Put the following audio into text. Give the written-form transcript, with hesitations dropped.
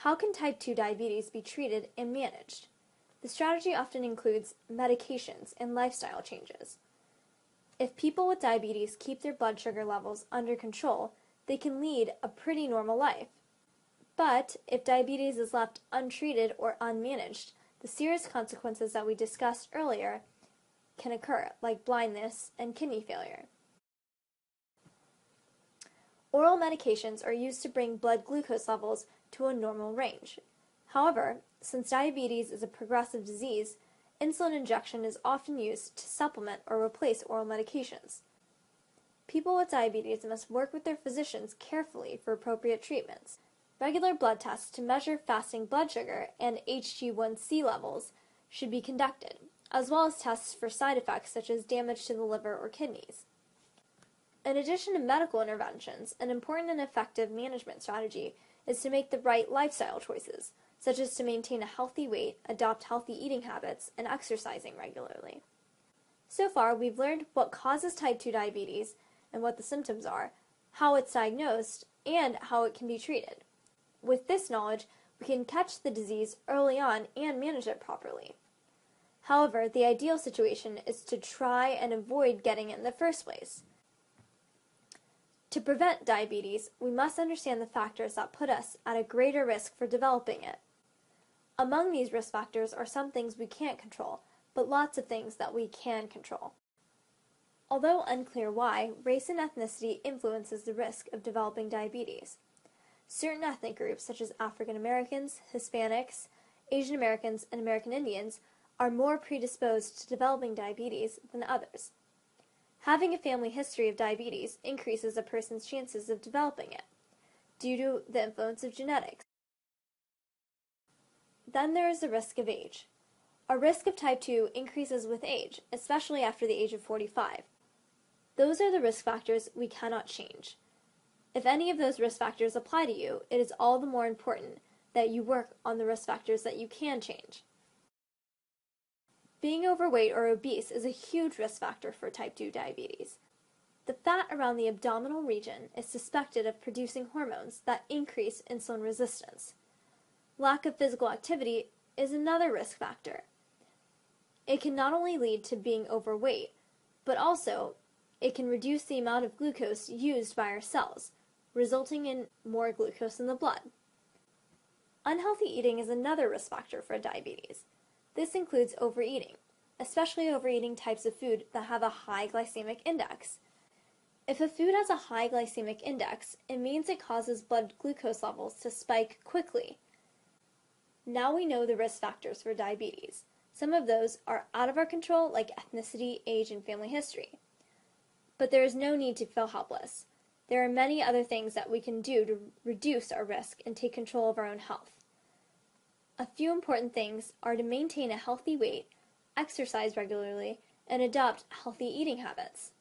How can type 2 diabetes be treated and managed? The strategy often includes medications and lifestyle changes. If people with diabetes keep their blood sugar levels under control, they can lead a pretty normal life. But if diabetes is left untreated or unmanaged, the serious consequences that we discussed earlier can occur, like blindness and kidney failure. Oral medications are used to bring blood glucose levels to a normal range. However, since diabetes is a progressive disease, insulin injection is often used to supplement or replace oral medications. People with diabetes must work with their physicians carefully for appropriate treatments. Regular blood tests to measure fasting blood sugar and HbA1c levels should be conducted, as well as tests for side effects such as damage to the liver or kidneys. In addition to medical interventions, an important and effective management strategy is to make the right lifestyle choices, such as to maintain a healthy weight, adopt healthy eating habits, and exercising regularly. So far, we've learned what causes type 2 diabetes and what the symptoms are, how it's diagnosed, and how it can be treated. With this knowledge, we can catch the disease early on and manage it properly. However, the ideal situation is to try and avoid getting it in the first place. To prevent diabetes, we must understand the factors that put us at a greater risk for developing it. Among these risk factors are some things we can't control, but lots of things that we can control. Although unclear why, race and ethnicity influences the risk of developing diabetes. Certain ethnic groups, such as African Americans, Hispanics, Asian Americans, and American Indians, are more predisposed to developing diabetes than others. Having a family history of diabetes increases a person's chances of developing it, due to the influence of genetics. Then there is the risk of age. Our risk of type 2 increases with age, especially after the age of 45. Those are the risk factors we cannot change. If any of those risk factors apply to you, it is all the more important that you work on the risk factors that you can change. Being overweight or obese is a huge risk factor for type 2 diabetes. The fat around the abdominal region is suspected of producing hormones that increase insulin resistance. Lack of physical activity is another risk factor. It can not only lead to being overweight, but also it can reduce the amount of glucose used by our cells, resulting in more glucose in the blood. Unhealthy eating is another risk factor for diabetes. This includes overeating, especially overeating types of food that have a high glycemic index. If a food has a high glycemic index, it means it causes blood glucose levels to spike quickly. Now we know the risk factors for diabetes. Some of those are out of our control, like ethnicity, age, and family history. But there is no need to feel helpless. There are many other things that we can do to reduce our risk and take control of our own health. A few important things are to maintain a healthy weight, exercise regularly, and adopt healthy eating habits.